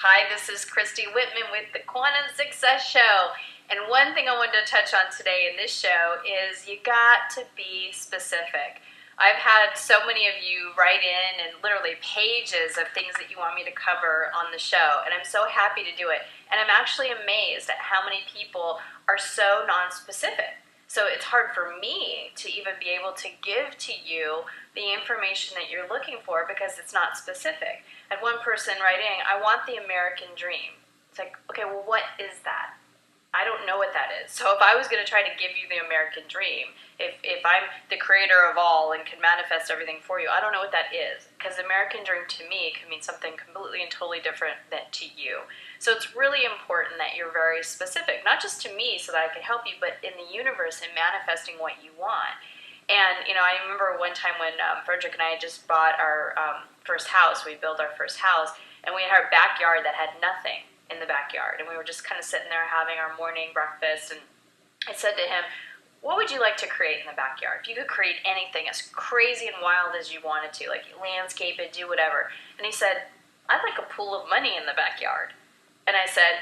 Hi, this is Christy Whitman with the Quantum Success Show. And one thing I wanted to touch on today in this show is you got to be specific. I've had so many of you write in and literally pages of things that you want me to cover on the show, and I'm so happy to do it. And I'm actually amazed at how many people are so non-specific. So it's hard for me to even be able to give to you the information that you're looking for because it's not specific. I had one person writing, I want the American dream. It's like, okay, well, what is that? I don't know what that is. So if I was going to try to give you the American dream, if I'm the creator of all and can manifest everything for you, I don't know what that is. Because the American dream to me can mean something completely and totally different than to you. So it's really important that you're very specific, not just to me so that I can help you, but in the universe and manifesting what you want. And, you know, I remember one time when Frederick and I had just bought our first house. We built our first house, and we had our backyard that had nothing in the backyard. And we were just kind of sitting there having our morning breakfast, and I said to him, what would you like to create in the backyard? If you could create anything as crazy and wild as you wanted to, like landscape it, do whatever. And he said, I'd like a pool of money in the backyard. And I said,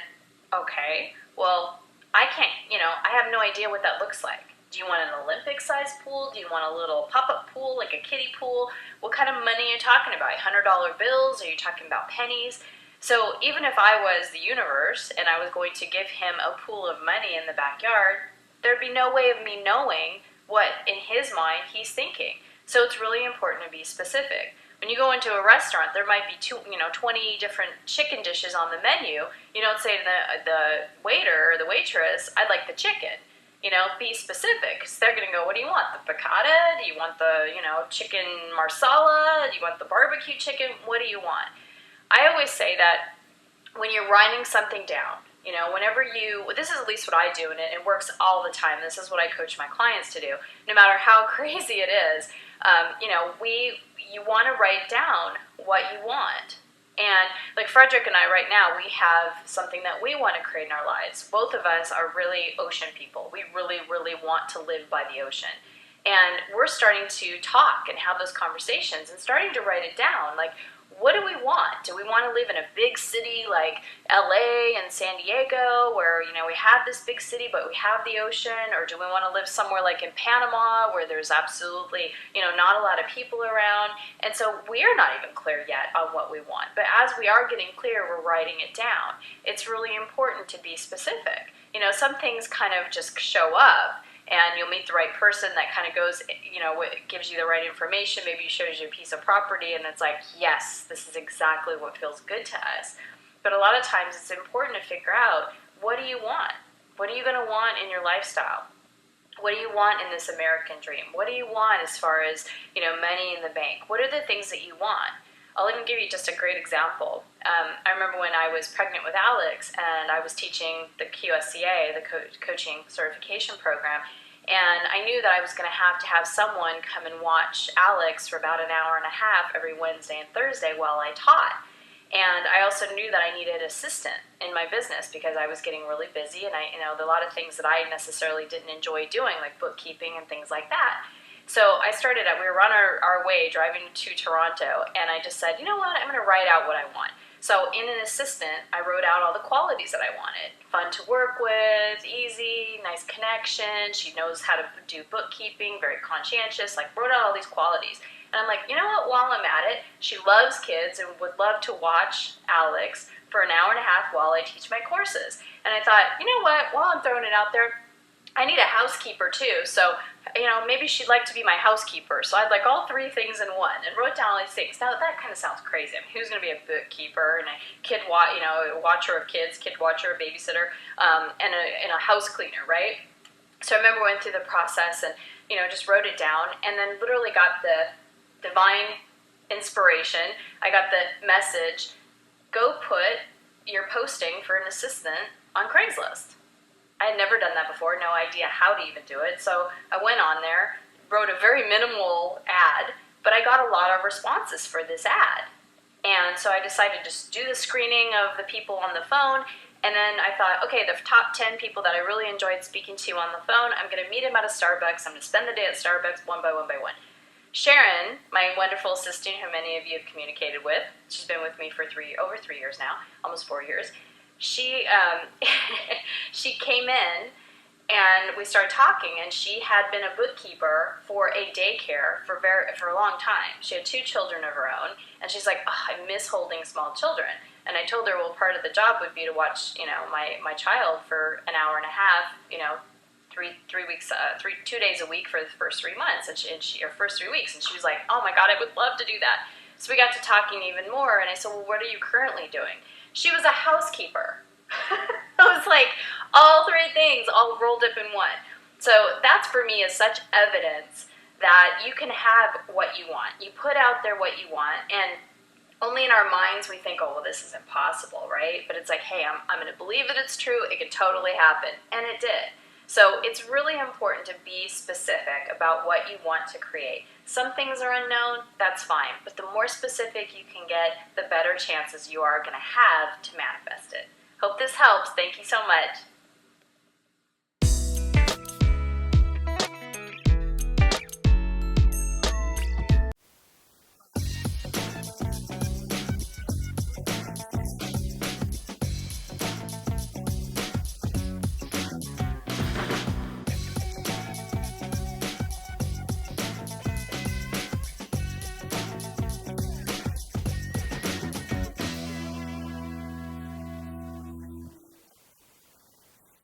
okay, well, I can't, I have no idea what that looks like. Do you want an Olympic-sized pool? Do you want a little pop-up pool, like a kiddie pool? What kind of money are you talking about? $100 bills? Are you talking about pennies? So even if I was the universe and I was going to give him a pool of money in the backyard, there'd be no way of me knowing what, in his mind, he's thinking. So it's really important to be specific. When you go into a restaurant, there might be 20 different chicken dishes on the menu. You don't say to the waiter or the waitress, I'd like the chicken. Be specific, because they're going to go, what do you want? The piccata? Do you want the, chicken marsala? Do you want the barbecue chicken? What do you want? I always say that when you're writing something down, this is at least what I do, and it works all the time. This is what I coach my clients to do. No matter how crazy it is, you want to write down what you want. And like Frederick and I right now, we have something that we want to create in our lives. Both of us are really ocean people. We really, really want to live by the ocean. And we're starting to talk and have those conversations and starting to write it down. Like, what do we want? Do we want to live in a big city like LA and San Diego where, we have this big city but we have the ocean? Or do we want to live somewhere like in Panama where there's absolutely, not a lot of people around? And so we are not even clear yet on what we want. But as we are getting clear, we're writing it down. It's really important to be specific. Some things kind of just show up. And you'll meet the right person that kind of goes, gives you the right information, maybe shows you a piece of property, and it's like, yes, this is exactly what feels good to us. But a lot of times it's important to figure out, what do you want? What are you going to want in your lifestyle? What do you want in this American dream? What do you want as far as, money in the bank? What are the things that you want? I'll even give you just a great example. I remember when I was pregnant with Alex and I was teaching the QSCA, the coaching certification program, and I knew that I was going to have someone come and watch Alex for about an hour and a half every Wednesday and Thursday while I taught. And I also knew that I needed an assistant in my business because I was getting really busy, and a lot of things that I necessarily didn't enjoy doing, like bookkeeping and things like that. So we were on our way driving to Toronto, and I just said, you know what, I'm going to write out what I want. So in an assistant, I wrote out all the qualities that I wanted. Fun to work with, easy, nice connection, she knows how to do bookkeeping, very conscientious, wrote out all these qualities. And I'm like, you know what, while I'm at it, she loves kids and would love to watch Alex for an hour and a half while I teach my courses. And I thought, you know what, while I'm throwing it out there, I need a housekeeper too, so maybe she'd like to be my housekeeper. So I'd like all three things in one, and wrote down all these things. Now that kind of sounds crazy. I mean, who's going to be a bookkeeper and a a watcher of kids, kid watcher, a babysitter, and a house cleaner, right? So I remember going through the process and just wrote it down, and then literally got the divine inspiration. I got the message: go put your posting for an assistant on Craigslist. I had never done that before, no idea how to even do it. So I went on there, wrote a very minimal ad, but I got a lot of responses for this ad. And so I decided to just do the screening of the people on the phone, and then I thought, okay, the top 10 people that I really enjoyed speaking to on the phone, I'm going to meet them at a Starbucks. I'm going to spend the day at Starbucks one by one by one. Sharon, my wonderful assistant who many of you have communicated with, she's been with me for over 3 years now, almost 4 years. She she came in and we started talking, and she had been a bookkeeper for a daycare for a long time. She had 2 children of her own, and she's like, oh, I miss holding small children. And I told her, well, part of the job would be to watch, my child for an hour and a half, 2 days a week for the first 3 months, or first 3 weeks. And she was like, oh my God, I would love to do that. So we got to talking even more, and I said, well, what are you currently doing? She was a housekeeper. It was like all 3 things all rolled up in one. So that's for me is such evidence that you can have what you want. You put out there what you want, and only in our minds we think, oh, well, this is impossible, right? But it's like, hey, I'm going to believe that it's true. It could totally happen. And it did. So it's really important to be specific about what you want to create. Some things are unknown, that's fine. But the more specific you can get, the better chances you are going to have to manifest it. Hope this helps. Thank you so much.